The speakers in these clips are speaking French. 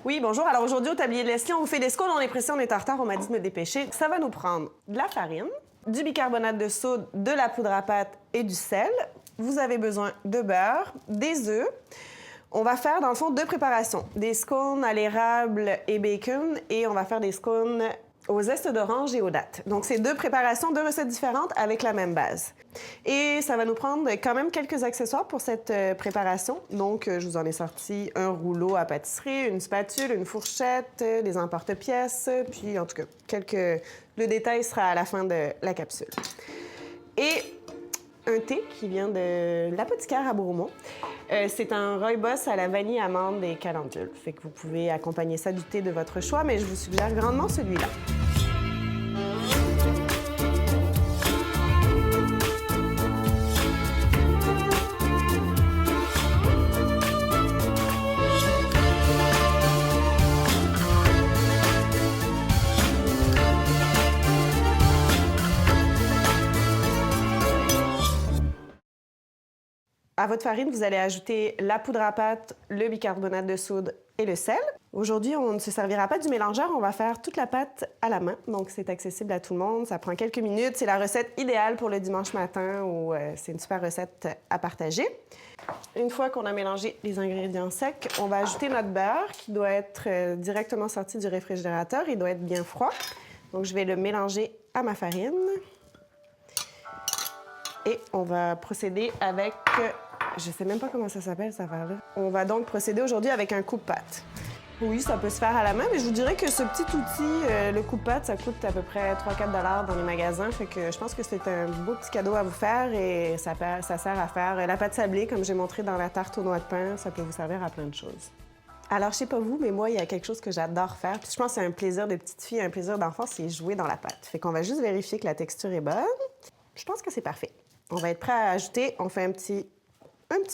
Oui, bonjour. Alors aujourd'hui, au tablier de Leslie, on vous fait des scones. On est pressé, on est en retard. On m'a dit de me dépêcher. Ça va nous prendre de la farine, du bicarbonate de soude, de la poudre à pâte et du sel. Vous avez besoin de beurre, des œufs. On va faire, dans le fond, deux préparations. Des scones à l'érable et bacon et on va faire des scones aux zestes d'orange et aux dattes. Donc, c'est deux préparations, deux recettes différentes avec la même base. Et ça va nous prendre quand même quelques accessoires pour cette préparation. Donc, je vous en ai sorti un rouleau à pâtisserie, une spatule, une fourchette, des emporte-pièces, puis en tout cas, le détail sera à la fin de la capsule. Et un thé qui vient de l'apothicaire à Bourmont. C'est un rooibos à la vanille, amande et calendule. Fait que vous pouvez accompagner ça du thé de votre choix, mais je vous suggère grandement celui-là. À votre farine, vous allez ajouter la poudre à pâte, le bicarbonate de soude et le sel. Aujourd'hui, on ne se servira pas du mélangeur, on va faire toute la pâte à la main. Donc, c'est accessible à tout le monde, ça prend quelques minutes. C'est la recette idéale pour le dimanche matin où c'est une super recette à partager. Une fois qu'on a mélangé les ingrédients secs, on va ajouter notre beurre qui doit être directement sorti du réfrigérateur. Il doit être bien froid. Donc, je vais le mélanger à ma farine. Et on va procéder avec... je sais même pas comment ça s'appelle, cette affaire-là. On va donc procéder aujourd'hui avec un coupe-pâte. Oui, ça peut se faire à la main, mais je vous dirais que ce petit outil, le coupe-pâte, ça coûte à peu près 3-4 $ dans les magasins. Fait que je pense que c'est un beau petit cadeau à vous faire et ça sert à faire la pâte sablée, comme j'ai montré dans la tarte aux noix de pain. Ça peut vous servir à plein de choses. Alors, je sais pas vous, mais moi, il y a quelque chose que j'adore faire. Puis je pense que c'est un plaisir de petite fille, un plaisir d'enfant, c'est jouer dans la pâte. Fait qu'on va juste vérifier que la texture est bonne. Je pense que c'est parfait. On va être prêt à ajouter, on fait un petit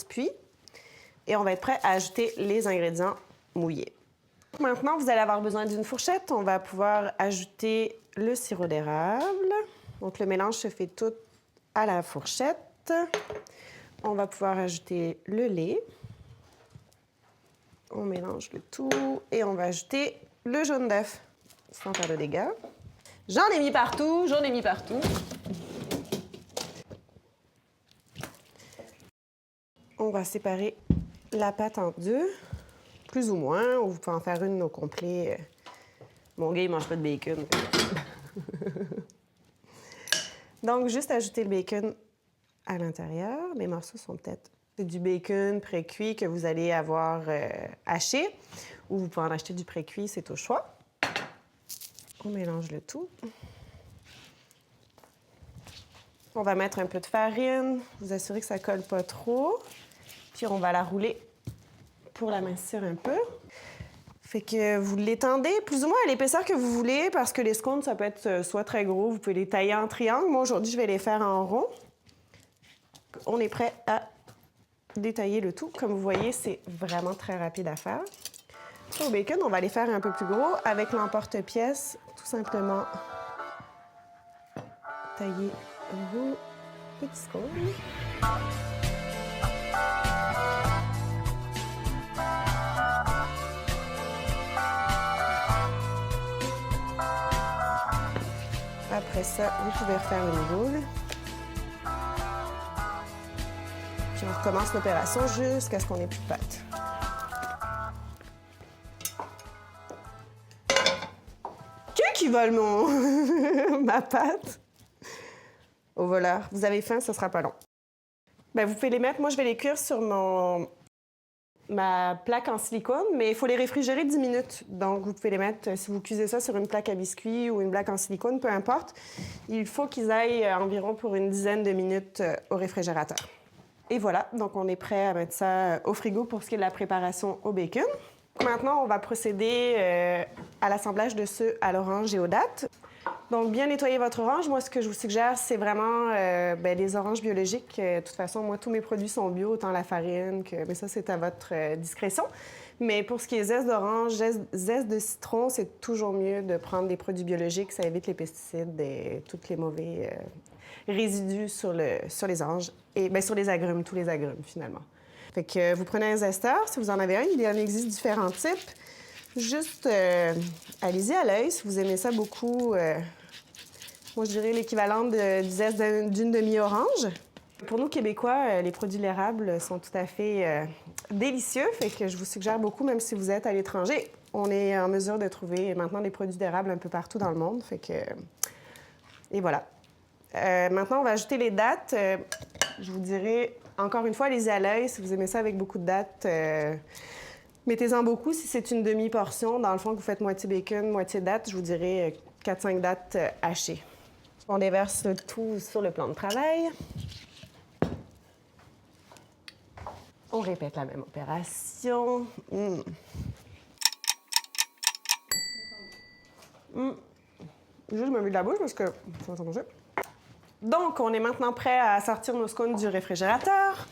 puits et on va être prêt à ajouter les ingrédients mouillés. Maintenant, vous allez avoir besoin d'une fourchette. On va pouvoir ajouter le sirop d'érable. Donc, le mélange se fait tout à la fourchette. On va pouvoir ajouter le lait. On mélange le tout et on va ajouter le jaune d'œuf sans faire de dégâts. J'en ai mis partout, j'en ai mis partout. On va séparer la pâte en deux, plus ou moins, ou vous pouvez en faire une au complet. Mon gars, il mange pas de bacon. Donc, juste ajouter le bacon à l'intérieur. Mes morceaux sont peut-être du bacon pré-cuit que vous allez avoir haché, ou vous pouvez en acheter du pré-cuit, c'est au choix. On mélange le tout. On va mettre un peu de farine, vous assurer que ça colle pas trop. Puis on va la rouler pour l'amincir un peu. Fait que vous l'étendez plus ou moins à l'épaisseur que vous voulez parce que les scones, ça peut être soit très gros, vous pouvez les tailler en triangle. Moi, aujourd'hui, je vais les faire en rond. On est prêt à détailler le tout. Comme vous voyez, c'est vraiment très rapide à faire. Au bacon, on va les faire un peu plus gros avec l'emporte-pièce. Tout simplement tailler vos petits scones. Après ça, vous pouvez refaire une boule. Puis on recommence l'opération jusqu'à ce qu'on ait plus de pâte. Qui vole ma pâte? Au voleur. Vous avez faim, ça sera pas long. Bien, vous pouvez les mettre. Moi, je vais les cuire sur ma plaque en silicone, mais il faut les réfrigérer 10 minutes. Donc, vous pouvez les mettre, si vous cuisez ça sur une plaque à biscuits ou une plaque en silicone, peu importe. Il faut qu'ils aillent environ pour une dizaine de minutes au réfrigérateur. Et voilà, donc on est prêt à mettre ça au frigo pour ce qui est de la préparation au bacon. Maintenant, on va procéder à l'assemblage de ceux à l'orange et aux dattes. Donc, bien nettoyer votre orange. Moi, ce que je vous suggère, c'est vraiment les oranges biologiques. De toute façon, moi, tous mes produits sont bio, autant la farine que... Mais ça, c'est à votre discrétion. Mais pour ce qui est zeste d'orange, zeste de citron, c'est toujours mieux de prendre des produits biologiques. Ça évite les pesticides et tous les mauvais résidus sur les oranges et sur les agrumes, tous les agrumes, finalement. Fait que vous prenez un zesteur, si vous en avez un, il en existe différents types. Juste, allez-y à l'œil si vous aimez ça beaucoup. Moi, je dirais l'équivalent du zeste d'une demi-orange. Pour nous, Québécois, les produits de l'érable sont tout à fait délicieux, fait que je vous suggère beaucoup, même si vous êtes à l'étranger. On est en mesure de trouver maintenant des produits d'érable un peu partout dans le monde, fait que... Et voilà. Maintenant, on va ajouter les dattes. Je vous dirais, encore une fois, allez-y à l'œil. Si vous aimez ça avec beaucoup de dattes, mettez-en beaucoup. Si c'est une demi-portion, dans le fond, que vous faites moitié bacon, moitié dattes, je vous dirais 4-5 dattes hachées. On déverse tout sur le plan de travail. On répète la même opération. Juste, je me mets de la bouche parce que ça va manger. Donc, on est maintenant prêt à sortir nos scones du réfrigérateur.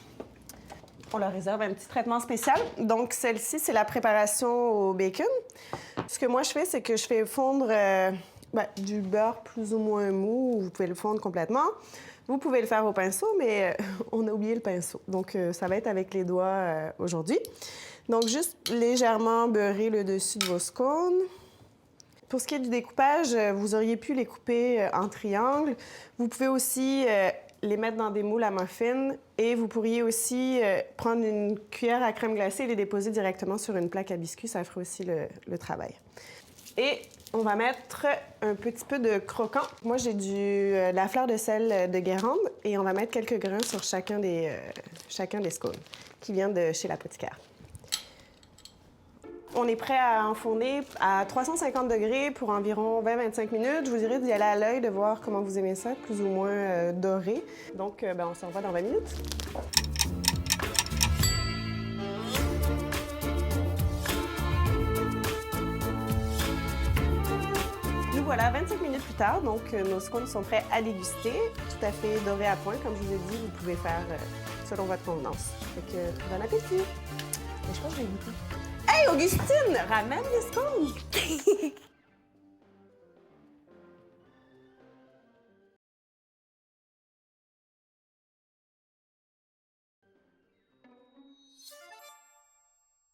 On leur réserve un petit traitement spécial. Donc, celle-ci, c'est la préparation au bacon. Ce que moi, je fais, c'est que je fais fondre du beurre plus ou moins mou. Vous pouvez le fondre complètement. Vous pouvez le faire au pinceau, mais on a oublié le pinceau. Donc, ça va être avec les doigts aujourd'hui. Donc, juste légèrement beurrer le dessus de vos scones. Pour ce qui est du découpage, vous auriez pu les couper en triangles. Vous pouvez aussi les mettre dans des moules à muffins et vous pourriez aussi prendre une cuillère à crème glacée et les déposer directement sur une plaque à biscuits. Ça ferait aussi le travail. Et on va mettre un petit peu de croquant. Moi, j'ai de la fleur de sel de Guérande et on va mettre quelques grains sur chacun des scones qui viennent de chez l'apothicaire. On est prêt à enfourner à 350 degrés pour environ 20-25 minutes. Je vous dirais d'y aller à l'œil, de voir comment vous aimez ça, plus ou moins doré. Donc, on se revoit dans 20 minutes. Nous voilà 25 minutes plus tard, donc nos scones sont prêts à déguster, tout à fait dorés à point. Comme je vous ai dit, vous pouvez faire selon votre convenance. Fait que bon appétit! Et je pense que je vais goûter. Hey, Augustine, ramène les scones!